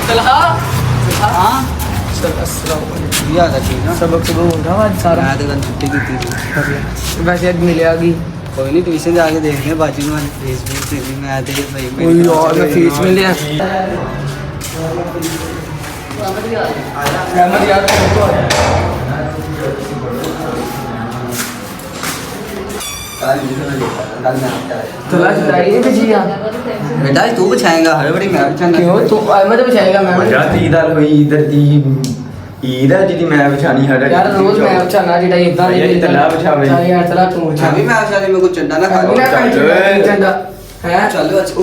तलहा हाँ याद है ठीक ना सबक सुबह हो रहा आज सारा मैं तो कल छुट्टी की थी वैसे आज मिले आ गई कोई नहीं ट्यूशन जाके देखने बाजू में फेसबुक पे भी मैं आते ही भाई कोई और मैं फीस में लिया अहमद यार तो तला चुराई बिजी यार बेटा तू बचाएगा हर बड़ी मैं बचाऊंगा क्यों तू अहमद बचाएगा मैं मजा दी दाल हुई इधर दी ईद है जी मैं बचानी हर यार रोज मैं बचाना जिड़ा इतना ये तला बचावे चल यार तला तू बचा अभी मैं आशाली में कुछ चंदा ना खा अभी ना कर चंदा है चलो अच्छा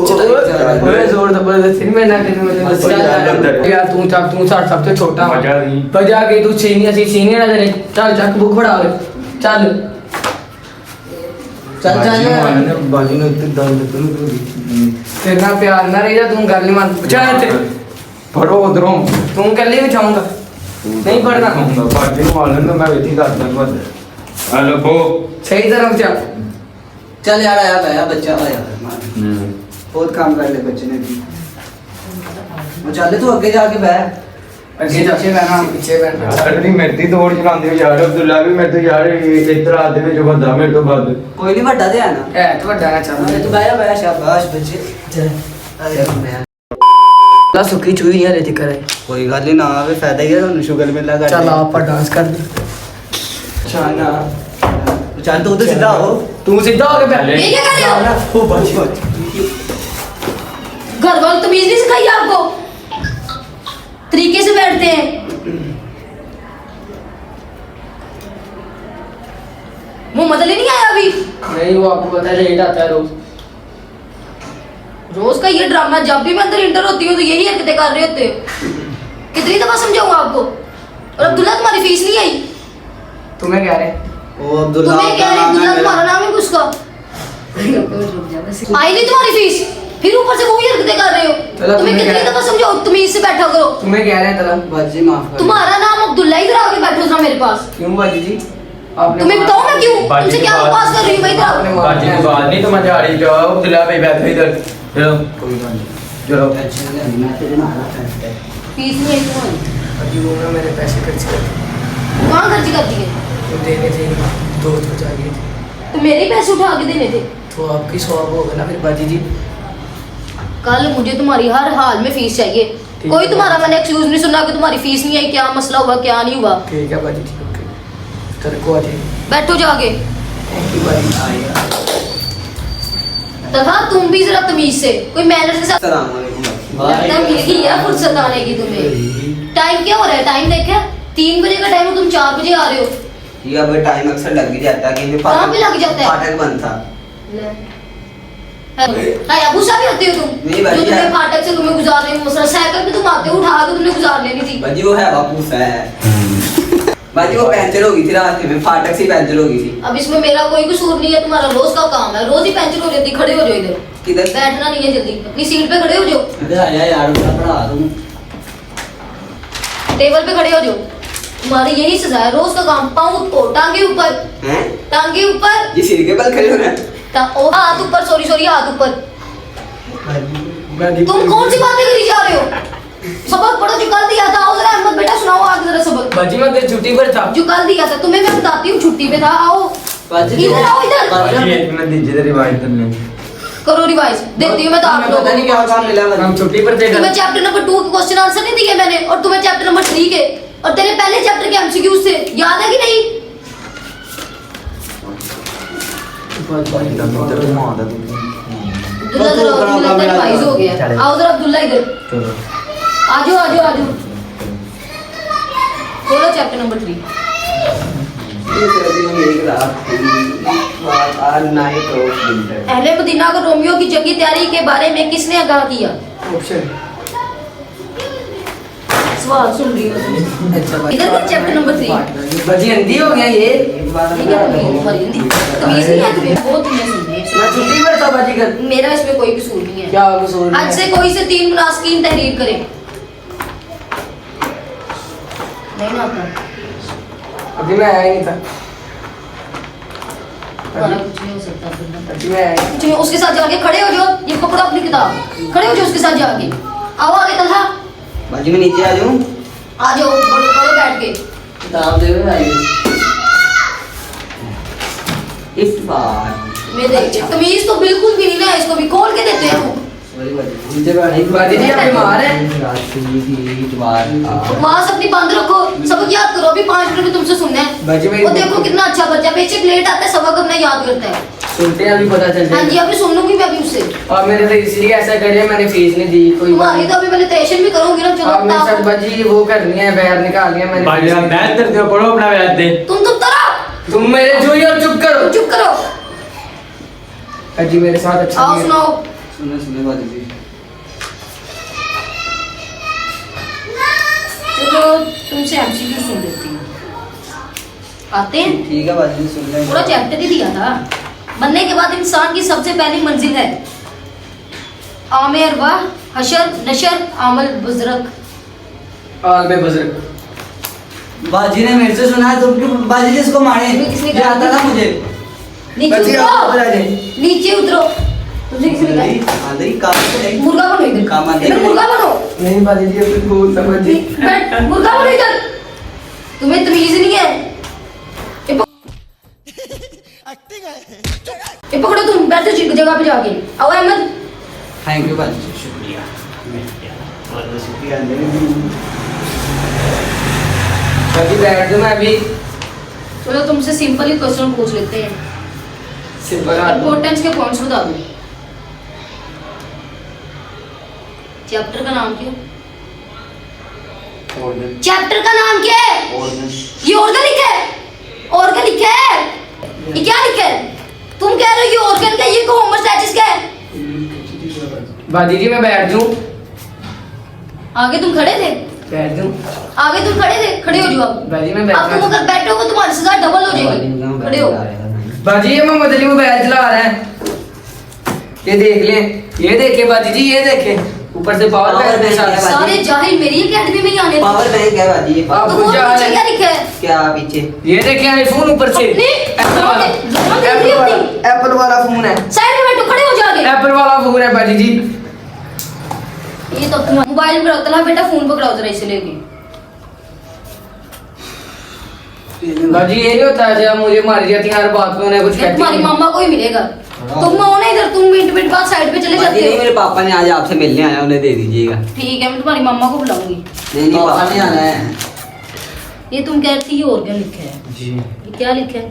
ओए जोर जबरदस्ती में ना कर मुझे यार तू सबसे छोटा मजा दी बजा के तू सीनियर ना तेरे चल चक बुक पढ़ा चल चल चल बाजी ने इतने दर्द तुम तेरा प्यार ना रही तू कर ली मान चल ते पढ़ो उधरों तू कर ली बिछाऊंगा नहीं पढ़ना बाजी वाले ने मैं वेटी कर दूंगा हेलो बो सही तरफ चल चल यार आया बच्चा आया बहुत काम कर ले बच्चे ने भी वो चल तू आगे जाके बैठ आगे जाके बैठना पीछे बैठना अरे मेरी दौड़ चलाते हो यार अब्दुल्ला भी मेरे तो यार इधर आते में जो बंदा मेरे तो बाद कोई नहीं ਵੱਡਾ ਤੇ ਆਣਾ ए तो बड़ा ना चल तू बैठ शाबाश बच्चे चल आया मैं ला सुखी चुई नहीं रहती करे कोई गल नहीं ना आवे फायदा ही है ਤੁਹਾਨੂੰ ਸ਼ੂਗਰ ਮਿਲਦਾ ਕਰ चल आप डांस कर दे चाना चल तू उधर सीधा हो तू सीधा हो के बैठ ये क्या कर रहे हो? ओ बच्ची घर वालों तमीज नहीं सिखाई आपको तरीके से बैठते हैं मुंह मदल ही नहीं आया अभी नहीं वो आपको पता है लेट आता है रोज रोज का ये ड्रामा जब भी मैं अंदर इंटर होती हूँ तो यही हरकतें कर रहे होते हो कितनी दफा समझाऊंगा आपको और अब्दुल्ला तुम्हारी फीस नहीं आई तुम्हें कह रहे ओ अब्दुल्ला तुम्हें कह रहे अब्दुल्ला तुम्हारा नाम है उसका आई नहीं तुम्हारी फीस फिर ऊपर से वही हरकतें कर रहे हो चलो, तुम्हें तुम्हें कितनी क्या- दफा समझाओ तमीज से बैठा करो तुम्हें कह रहे हैं तलब बाजी माफ कर तुम्हारा नाम अब्दुल्ला इधर आके बैठो जरा मेरे पास क्यों बाजी जी आपने तुम्हें मार- बताओ मैं क्यों बाजी तुमसे की क्या बात- बकवास कर रही हूँ भाई आपने इधर मार- बाजी की बात नहीं समझ आ रही जाओ अब्दुल्ला भाई बैठो इधर चलो कोई बात नहीं चलो मैं तेरे नाल है फीस नहीं आई तुम्हारी अभी वो ना मैंने पैसे खर्च कर दिए कहाँ खर्च कर दिए तो देने थे दोस्त को चाहिए थे तो मेरे पैसे उठा के देने थे तो आपकी सवाब होगा ना फिर बाजी जी कल मुझे तुम्हारी हर हाल में फीस चाहिए ठीक कोई है। तुम्हारा मैंने एक्सक्यूज नहीं सुना कि तुम्हारी फीस नहीं आई क्या मसला हुआ क्या नहीं हुआ ठीक है बाजी ठीक ओके तेरे को आ जाएगी बैठो जाके थैंक यू बाजी आएगा तथा तुम भी जरा तमीज से कोई मैनर के साथ अस्सलाम वालेकुम लगता है मिल गई है फुर्सत आने की तुम्हें टाइम क्या हो रहा है टाइम देखा 3 बजे का टाइम है तुम 4 बजे आ रहे हो ये अब टाइम अक्सर लग ही जाता है कहीं भी कहाँ पे लग जाता है? फाटक बंद था हाय गुस्सा भी होते हो तुम नहीं भाई, जो तुम्हें यार। फाटक से तुम्हें गुजारने में मसला साइकिल पे तुम आते हो उठा के तुमने गुजार लेनी थी बाजी वो है वापस है बाजी वो पंचर हो गई थी रास्ते में फाटक से पंचर हो गई थी अब इसमें मेरा कोई कसूर नहीं है तुम्हारा रोज का काम है रोज ही पंचर हो जाती खड़े हो जाओ इधर किधर बैठना नहीं है जल्दी अपनी सीट पे खड़े हो जाओ इधर आया यार मैं पढ़ा दूं टेबल पे खड़े हो जाओ तुम्हारी यही सजा है रोज का काम पाँव ऊपर टांगे ऊपर हैं टांगे ऊपर ये सिर के बल खड़े हो ना हाथ ऊपर सॉरी हाथ ऊपर बाजी तुम कौन सी बातें करी जा रहे हो सबक पढ़ो जो कल दिया था आओ जरा अहमद बेटा सुनाओ आगे जरा सबक बाजी मैं तेरी छुट्टी पर था जो कल दिया था तुम्हें मैं बताती हूँ छुट्टी पे था आओ बाजी इधर आओ इधर बाजी एक मिनट दीजिए तेरी बात करने करो रिवाइज देती हूँ मैं तो आप लोगों पता नहीं क्या काम मिला हम बाजी छुट्टी पर थे कल तुम्हें चैप्टर नंबर 2 के क्वेश्चन आंसर नहीं दिए मैंने और तुम्हें चैप्टर नंबर 3 के और तेरे पहले चैप्टर के एमसीक्यूज थे याद है कि नहीं अब्दुल्ला जरा बड़ा मुझे लगता है बड़ा रिवाइज हो गया चले। आओ जरा अब्दुल्ला इधर चलो आजो खोलो चैप्टर नंबर 3 ये तेरा दिन एक रात आज नाइट ऑफ विंटर अहले मदीना को रोमियो की जंगी तैयारी के बारे में किसने आगाह किया ऑप्शन सवाल सुन रही हो अच्छा बाजी इधर भी चैप्टर नंबर 3 बाजी हिंदी हो गया ये एक बार ठीक है तुम्हारी हिंदी तमीज नहीं है तुम्हें बहुत तुमने सुनने मैं छुट्टी पर था बाजी कल मेरा इसमें कोई कसूर नहीं है क्या कसूर आज से कोई से 3 मुनासिकीन तहरीर करें नहीं ना आता अभी मैं आया ही नहीं था तुम्हारा कुछ नहीं हो सकता अब्दुल्ला। अभी मैं आया कुछ नहीं, उसके साथ जाके खड़े हो जाओ ये पकड़ो अपनी किताब खड़े हो जाओ उसके साथ जाके आओ आगे तलहा बाजी मैं नीचे आ जाऊं? आ जाओ, बड़ो बैठ के। किताब दे दो भाई। इफ्तार। मैं देख तमीज तो बिल्कुल भी नहीं ना, इसको भी खोल के देते हैं। सॉरी बाजी। नीचे बैठ। बाजी जी आप बीमार हैं? इतवार। बकवास अपनी बंद रखो, सबक याद करो। अभी 5 मिनट में तुमसे सुनना है। बाजी वो देखो कितना अच्छा बच्चा, बेशक लेट आता है, सबक अपना याद करता है। सुनते हैं अभी पता चल हाँ जी, जाएगा। अभी सुन लूंगी मैं भी उससे। और मैंने तो इसलिए ऐसा कर दिया, मैंने फीस नहीं दी कोई बात तुम्हारी तो अभी मैंने टेंशन भी करूंगी ना। चलो अब मेरे साथ बताओ। बाजी वो करनी है, बैर निकालनी है मैंने। भाई आप बैठ करते हो, पढ़ो अपना बैठ दे। तुम तरह तुम मेरे जोई और चुप करो। चुप करो। अजी मेरे साथ अच्छा आओ नहीं है। सुनाओ। सुने बाजी जी। चलो तुमसे एमसीक्यू सुन लेती हूँ। आते हैं? ठीक है बाजी सुन ले। पूरा चैप्टर ही दिया था। बनने के बाद इंसान की सबसे पहली मंजिल है आमेर व हशर नशर आमल बुजरक। आल में बुजुर्ग। बाजी ने मेरे से सुना है, तुम क्यों बाजी जी इसको मारे? किसने ये आता था मुझे। नीचे बाजी आप उतरो। बता दे। नीचे उतरो। तुमसे किसने कहा? आंधी काम से मुर्गा बनो इधर। काम आंधी इधर मुर्गा बनो। नहीं बाजी जी अब बहुत समझी। बैठ, मुर्गा बनो इधर। तुम्हें तमीज नहीं है। ये पकड़ो तुम, बैठो जगह पे जाके। आओ अहमद। थैंक यू बाजी जी, शुक्रिया। बहुत बहुत शुक्रिया। बाजी बैठ दो, मैं अभी चलो तुमसे सिंपल ही क्वेश्चन पूछ लेते हैं। सिंपल इंपॉर्टेंस के पॉइंट्स बता दो। चैप्टर का नाम क्या है? चैप्टर का नाम क्या है? ये ऑर्गेनिक है। ऑर्गेनिक है। ये क्या लिखा है? तुम कह रहे हो ये ऑर्गेनिक है, ये होमोस्टैटिस का है। बाजी जी मैं बैठ जाऊं? आगे तुम खड़े थे। बैठ जाऊं? आगे तुम खड़े थे, खड़े हो जाओ अब। बाजी मैं अब बैठ तुम अगर बैठोगे तुम्हारी सजा डबल हो जाएगी। खड़े हो। बाजी ये मोहम्मद अली वो बैच चला रहा है, ये देख ले, ये देखे बाजी जी, ये देखे ऊपर से पावर Power बैंक के bank साथ। है बाजी। सारे जाहिल मेरी एकेडमी में ही आने थे। पावर बैंक है बाजी ये। आप तो भूल वो जा पीछे रहे क्या हैं। लिखा है? क्या पीछे? ये देखे आईफोन ऊपर से। अपने एप्पल वाला, जमा दे एप्पल दी वाला, अपनी। एप्पल वाला फोन है। साइड में बैठो, खड़े हो जाओगे। एप्पल वाला फोन है बाजी जी। ये तो तुम्हारा मोबाइल में रखता है बेटा, फोन पकड़ाओ जरा इसे लेके। बाजी ये नहीं होता जब मुझे मारी जाती है हर बात में, उन्हें कुछ ये कहती तुम्हारी नहीं। मामा को ही मिलेगा। तुम आओ ना इधर, तुम मिनट मिनट बाद साइड पे चले बाजी जाते नहीं, हो। मेरे पापा ने आज आपसे मिलने आया, उन्हें दे दीजिएगा। ठीक है, मैं तुम्हारी मामा को बुलाऊंगी। नहीं नहीं पापा ने आना है। ये तुम कहती थी ये ऑर्गेनिक है, जी ये क्या लिखा है?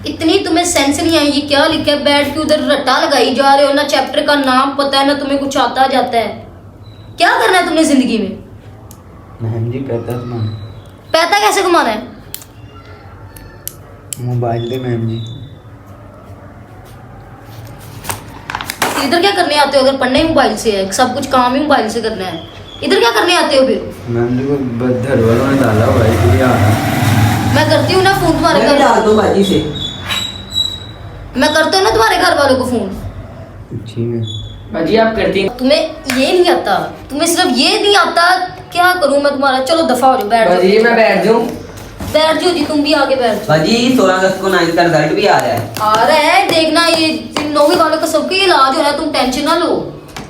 इतनी तुम्हें सेंस नहीं आई, ये क्या लिखा है? बैठ के उधर रट्टा लगाई जा रहे हो ना, चैप्टर का नाम पता है ना तुम्हें, कुछ आता जाता है। क्या करना है तुमने जिंदगी में? मैम जी कहता था पैसा कैसे कमाना है? मोबाइल दे मैम जी। इधर क्या करने आते हो? अगर पढ़ने ही मोबाइल से है, सब कुछ काम ही मोबाइल से करना है, इधर क्या करने आते हो फिर? मैम जी को घर वालों ने डाला हुआ है इसलिए आना। मैं करती हूँ ना फोन तुम्हारे मैं घर, डाल दूं बाजी से। मैं करता हूँ ना तुम्हारे घर वालों को फोन। ठीक है बाजी आप करती हैं। तुम्हें ये नहीं आता, तुम्हें सिर्फ ये नहीं आता। क्या करूँ मैं तुम्हारा? चलो दफा हो जाओ, बैठ बाजी जी मैं बैठ जाऊं? बैठ जाओ जी, तुम भी आगे बैठ जाओ। बाजी 16 अगस्त को 9th का रिजल्ट भी आ रहा है। आ रहा है, देखना ये 9वीं वालों का सबका इलाज हो रहा है, तुम टेंशन ना लो।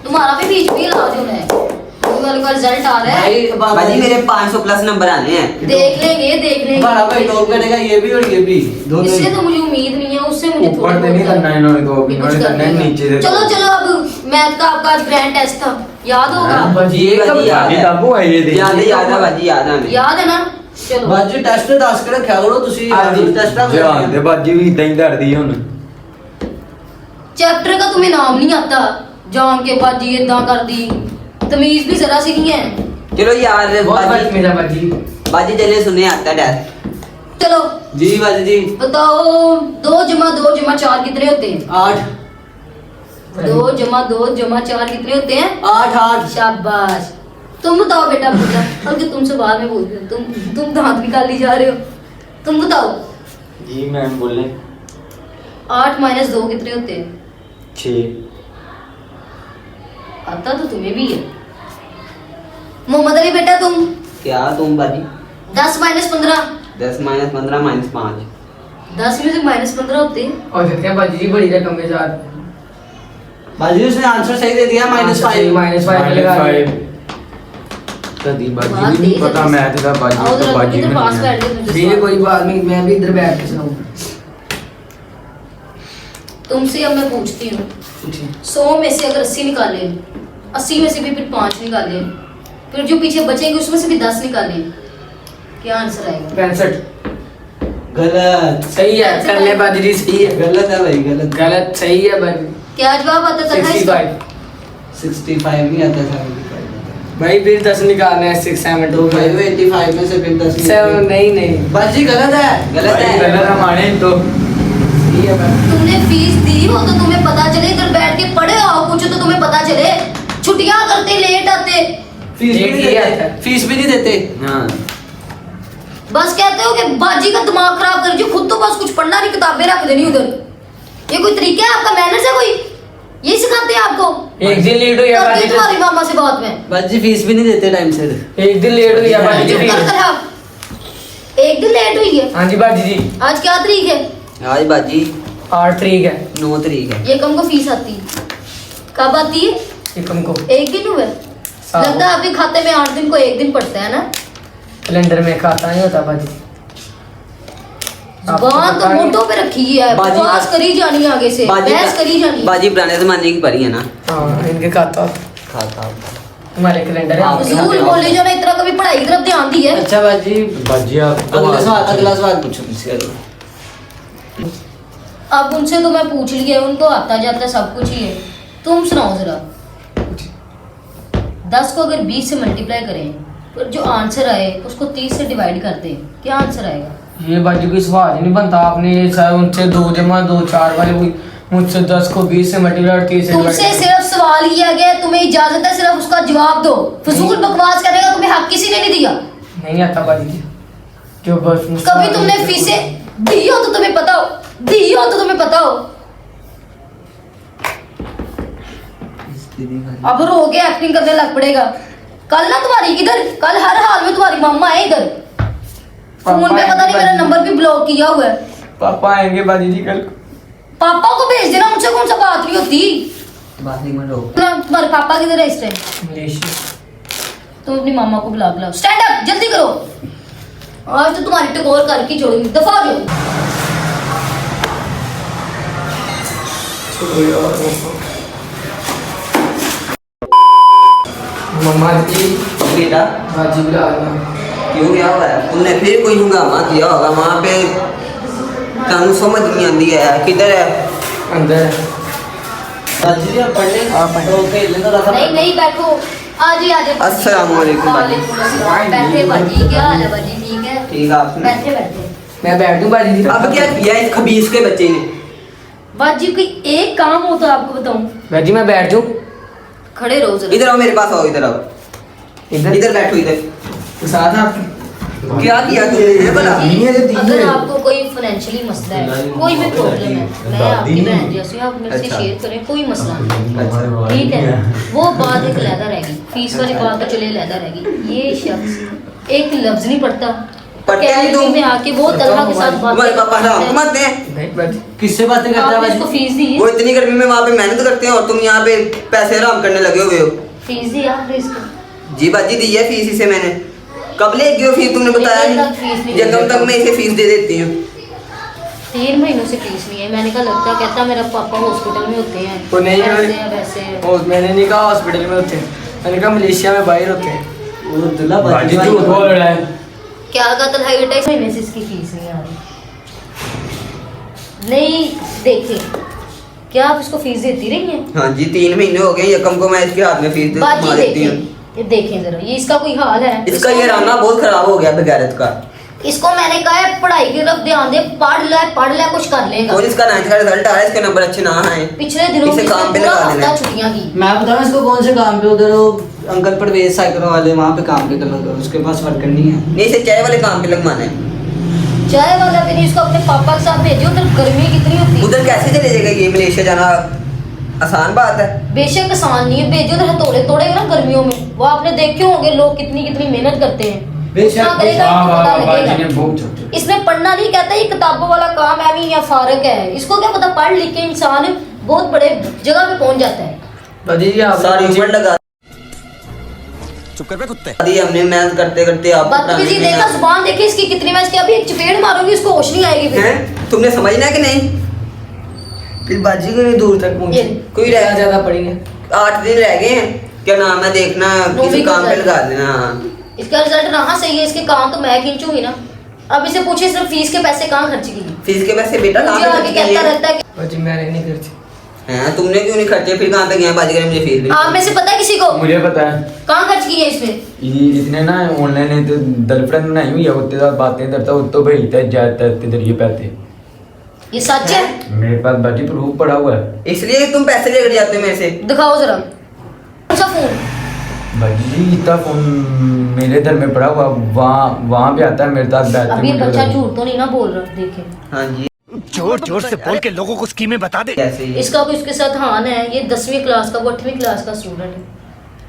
तुम्हारा भी बीच में इलाज होना है। 9वीं वालों का रिजल्ट आ रहा है, बाजी मेरे 500 प्लस नंबर आने हैं। देख लेंगे देख हमारा भाई लेंगे। टॉप करेगा, ये भी और ये भी दोनों इससे ही। तो मुझे उम्मीद नहीं है, उससे मुझे थोड़ा ऊपर से नहीं बहुत करना है इन्होंने तो, भी इन्होंने कुछ करना है करना है। नीचे से। चलो चलो, अब मैथ का आपका आज ग्रैंड टेस्ट था, याद होगा? बाजी ये कब बाजी याद अभी है। काबू है ये देखिए। याद है बाजी, याद है हमें। याद है ना? चलो ਬਾਜੀ ਟੈਸਟ ਦੱਸ ਕੇ ਰੱਖਿਆ ਕਰੋ ਤੁਸੀਂ ਹਾਂਜੀ। ਟੈਸਟ ध्यान दे बाजी भी इतना ही डरदी है हुन। चैप्टर का तुम्हें नाम नहीं आता, जान के बाजी इदा कर दी, तमीज भी जरा सी नहीं है। चलो यार बहुत बाजी मेरा बाजी। बाजी चलिए सुने आता है टेस्ट। चलो जी बाजी जी। बताओ, 2 जमा 2 जमा 4 कितने होते हैं? 8 2 जमा 2 जमा 4 कितने होते हैं? 8 शाबाश। तुम बताओ बेटा, पूछा और कि तुमसे बाद में पूछ रही हूं। तुम दांत निकाली जा रहे हो। तुम बताओ, जी मैम बोले 8 - 2 कितने होते हैं? 6। आता तो तुम्हें भी है। मोहम्मद अली बेटा, तुम क्या तुम बाजी? 10 - 15। 10 - 15 - 5 10 में से -15 होते हैं। और क्या बाजी जी बड़ी रकम के साथ। बाजी उसने आंसर सही दे दिया -5। -5 लगा दिया। कदी बात बाजी नहीं तेज है पता बस। मैं तेरा बाजी आओ तो जरा बाजी इधर में पास नहीं है। बैठ गए ठीक है कोई बात नहीं, मैं भी इधर बैठ के सुनाऊंगा। तुमसे अब मैं पूछती हूँ, पूछिए। 100 में से अगर 80 निकाले, 80 में से भी फिर 5 निकाले, फिर जो पीछे बचेंगे उसमें से भी 10 निकाले, क्या आंसर आएगा? 65। गलत। सही है, कर ले बाजी जी, सही है। गलत है भाई, गलत। गलत सही है बाजी। क्या जवाब आता था इसका? 65। 65 नहीं आता, 75 भाई फिर 10 निकालना है, 6 7 तो भाई वो 85 में से फिर 10 7 नहीं बाजी गलत है, गलत भाई है। गलत हमारे तो सही है बाजी। तुमने फीस दी हो तो तुम्हें पता चले, इधर बैठ के पढ़े आओ कुछ तो तुम्हें पता चले। छुट्टियां करते, लेट आते, फीस भी एक नहीं ही आता देते, है। फीस भी नहीं देते। हाँ बस कहते हो कि बाजी का दिमाग खराब कर जो खुद तो बस कुछ पढ़ना नहीं, किताबें रख देनी उधर। ये कोई तरीका है आपका? मैनर्स है कोई? यही सिखाते हैं आपको? एक दिन लेट हुई है करती बाजी तुम्हारी मामा से बात में। बाजी फीस भी नहीं देते टाइम से। एक दिन लेट हुई है बाजी चुप जी। कर कर आप। एक दिन लेट हुई है। हाँ जी बाजी जी। आज क्या तारीख है? आज बाजी 8 तारीख है। 9 तारीख है। ये कम को फीस आती है, कब आती है? एकम को एक दिन हुए। लगता है आपके खाते में 8 दिन को एक दिन पड़ता है ना? कैलेंडर में खाता नहीं होता बाजी। आपको जुबान तो पता नहीं। मोटो पे रखी है, बाजी- बकवास करी जानी आगे से, बहस करी जानी। बाजी पुराने जमाने की परी है ना। हाँ इनके खाता खाता हमारे कैलेंडर है। फजूल बोली जो ना, इतना कभी पढ़ाई की तरफ ध्यान दी है? अच्छा बाजी, बाजी आप अगला सवाल पूछो मुझसे। अब उनसे तो मैं पूछ लिया, उनको आता जाता सब कुछ ही है। तुम सुनाओ जरा, 10 को अगर 20 से मल्टीप्लाई करें तो जो आंसर आए उसको 30 से डिवाइड कर दें, क्या आंसर आएगा? ये बाजी कोई सवाल ही नहीं बनता। आपने ये शायद उनसे 2 जमा 2 4 वाले मुझसे 10 को 20 से मल्टीप्लाई और 30 से तुमसे divide सिर्फ सवाल किया गया, तुम्हें इजाजत है सिर्फ उसका जवाब दो। फजूल बकवास करने का तुम्हें हक किसी ने नहीं दिया। नहीं आता बाजी जी। जो बस मुझसे- कभी तुमने फीसें दी हो तो तुम्हें पता हो, दी हो तो तुम्हें पता हो। अब रो के एक्टिंग करने लग पड़ेगा। कल ना तुम्हारी इधर, कल हर हाल में तुम्हारी मम्मा है इधर। फोन पे पता नहीं मेरा नंबर भी ब्लॉक किया हुआ है। पापा आएंगे बाजी जी कल। पापा को भेज देना, मुझसे कौन सा बात नहीं होती। बात नहीं मन रोक। तुम्हारे पापा किधर है इस टाइम? मलेशिया। तुम अपनी मामा को बुला बुलाओ। स्टैंड अप, जल्दी करो। आज तो तुम्हारी टकोर करके छोड़ूंगी, दफा हो जाओ। मम्मा जी बेटा बाजी बुला रहा। क्यों क्या हुआ है? तुमने फिर कोई हंगामा किया होगा वहाँ पे। तुम समझ नहीं आती है किधर है अंदर बाजी जी? आप पढ़ने तो खेल लेना थोड़ा सा। नहीं नहीं बैठो, आज ही आज। अस्सलाम वालेकुम बाजी। बैठे बाजी, क्या हाल है बाजी? ठीक है, ठीक है आपने। बैठे बैठे। मैं बैठ दूं बाजी जी? अब क्या किया इस खबीस के बच्चे ने? बाजी कोई एक काम हो तो आपको बताऊं। बाजी मैं बैठ जाऊं? खड़े रहो जरा। इधर आओ, मेरे पास आओ, इधर आओ, इधर इधर बैठो इधर। तो साथ आपके क्या किया तुमने ये बता? जी, अगर आपको कोई फाइनेंशियली मसला है, कोई भी प्रॉब्लम है, मैं आपकी बहन जैसी हूं, आप मेरे से अच्छा। शेयर करें, कोई मसला नहीं, ठीक है? वो बात एक लहदा रहेगी, फीस वाली बात तो चले लहदा रहेगी। ये शख्स एक लफ्ज नहीं पढ़ता, पढ़ते नहीं तुम? में आके वो तलहा के साथ बात तुम्हारे पापा हराम मत हैं। नहीं बाजी। किससे बातें करता है आपने इसको बाजी? फीस दी है? वो इतनी गर्मी में वहाँ पे मेहनत करते हैं और तुम यहाँ पे पैसे हराम करने लगे हुए हो। फीस दी आपने इसको? जी बाजी दी है फीस इसे मैंने। कब ले गए हो फीस? तुमने बताया महीने तक फीस नहीं नहीं। जब तक मैं इसे फीस दे देती हूँ। 3 महीनों से फीस नहीं है। मैंने कहा लगता, कहता मेरा पापा हॉस्पिटल में होते हैं, वो नहीं है। ऐसे हैं, वैसे हैं। मैंने नहीं कहा हॉस्पिटल में होते हैं, मैंने कहा मलेशिया में बाहर होते हैं। वो दुल्ला बाजी झूठ बोल रहा है। क्या कतल है बेटा? इस महीने से इसकी फीस नहीं आ रही। नहीं देखिए, क्या आप इसको फीस देती रही हैं? हाँ जी 3 महीने हो गए यकम को मैं इसके हाथ में फीस बाजी देती देखें, हूँ। ये देखें जरा, ये इसका कोई हाल है? इसका ये राना बहुत खराब हो गया बेगैरत का। इसको मैंने कहा है पढ़ाई की तरफ ध्यान दे, पढ़ ले कुछ कर लेगा। और इसका 9th का रिजल्ट आ रहा है, इसके नंबर अच्छे ना आए। पिछले दिनों में इसे काम पे पूरा लगा देना। हफ्ता छुट्टियां की। मैं बताऊँ इसको कौन से काम पे? उधर वो अंकल परवेज साइकिल वाले वहाँ पे काम पे कर लो, उसके पास वर्क करनी है। नहीं इसे चाय वाले काम पे लगवाना है। चाय वाला भी नहीं, इसको अपने पापा के साथ भेजो, उधर गर्मी कितनी होती है। उधर कैसे चले जाएगा ये? मलेशिया जाना आसान बात है? बेशक आसान नहीं है, भेजो उधर हथौड़े तोड़ेगा ना गर्मियों में। वो आपने देखे होंगे लोग कितनी कितनी मेहनत करते हैं। उतना करेगा वाह इसको वाह पता बाजी लगेगा। ने बहुत छोटे। इसने पढ़ना नहीं, कहता ये किताबों वाला काम है भी या फारक है। इसको क्या पता? पढ़ लिख के इंसान बहुत बड़े जगह पे पहुंच जाता है। बाजी जी आप सारी उम्र लगा चुप कर बे कुत्ते दी हमने मेहनत करते करते आप बदतमीजी देखा, जुबान देखी इसकी कितनी, मैं इसके अभी एक चपेट मारूंगी इसको होश नहीं आएगी फिर। हैं तुमने समझना है कि नहीं? फिर बाजी को नहीं दूर तक पहुंचे ये- कोई क्या रह ज्यादा पड़ी है 8 दिन रह गए हैं, क्या नाम है देखना नौवीं किसी का काम पे रिजल्ट। लगा देना। इसका रिजल्ट रहा सही है, इसके काम तो मैं खींचूंगी ना। अब इसे पूछे सिर्फ फीस के पैसे कहाँ खर्च किए, फीस के पैसे बेटा मुझे कहाँ आगे पे कहता रहता है कि बाजी मैंने नहीं करती। हैं तुमने क्यों नहीं खर्चे फिर कहाँ पे गए बाजी करे मुझे फीस भी आप में से पता है किसी को मुझे पता है कहाँ खर्च किए इसमें? ये इतने ना ऑनलाइन तो गर्लफ्रेंड बनाई हुई है उसके साथ बातें करता हूँ तो भेजता है जाता है तेरे ये पैसे ये सच है? मेरे पास बाजी प्रूफ पड़ा हुआ है। इसलिए तुम पैसे लेकर जाते हो मेरे से। दिखाओ जरा कौन सा फोन। बाजी जी इतना फोन मेरे घर में पड़ा हुआ वहाँ पे आता है मेरे साथ बैठते अब ये मुझे बच्चा पता है। झूठ तो नहीं ना बोल रहा, देखे हाँ जी जोर जोर से बोल के लोगों को स्कीमें बता दे। कैसे ये? इसका कोई इसके साथ हान है, ये 10वीं क्लास का, वो 8वीं क्लास का स्टूडेंट है,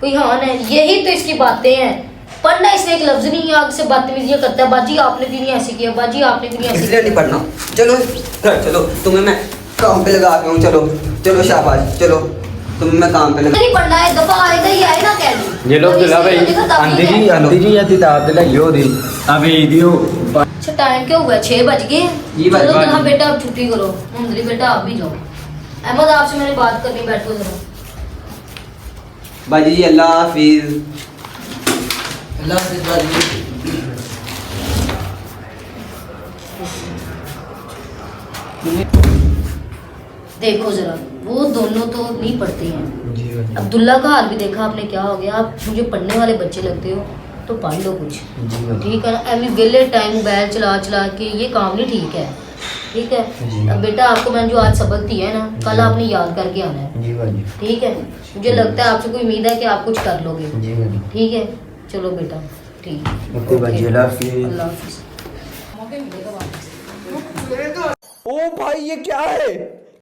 कोई हान है, यही तो इसकी बातें हैं। पढ़ना इसने एक लफ्ज नहीं है, आगे से बातमीजियां करता है, बाजी आपने भी नहीं ऐसे किया, बाजी आपने भी नहीं ऐसे इसलिए नहीं किया। पढ़ना। चलो घर चलो तुम्हें मैं काम पे लगा के हूँ। चलो चलो शाबाश चलो तुम्हें मैं काम पे लगा। नहीं पढ़ना है, दफा आएगा ये आएगा कह दी। ये लोग और दुला भाई इसकी वजह का आंटी ताबीर जी है। आंटी जी ये किताब दिलाइयो दी अभी दियो अच्छा टाइम क्या हुआ है? 6 बज गए। जी भाई, चलो भाई। दुल्हा बेटा आप छुट्टी करो, मुंदरी बेटा आप भी जाओ। अहमद आपसे मैंने बात करनी, बैठो जरा। बाजी जी अल्लाह हाफिज। अल्लाह हाफिज़ बाजी। देखो जरा वो दोनों तो नहीं पढ़ते हैं। जी बाजी अब्दुल्ला का हाल भी देखा आपने, क्या हो गया? आप मुझे पढ़ने वाले बच्चे लगते हो तो पढ़ लो कुछ, जी बाजी ठीक है ना? अभी वेले टाइम मोबाइल चला चला के ये काम नहीं ठीक है, ठीक है? जी। अब बेटा आपको मैंने जो आज सबक दिया है ना, कल आपने याद करके आना है, जी बाजी ठीक है? मुझे लगता है आपसे कोई उम्मीद है कि आप कुछ कर लोगे, जी बाजी ठीक है? चलो बेटा ठीक है। ओके बाजी अल्लाह हाफिज। अल्लाह हाफिज़। ओ भाई ये क्या है?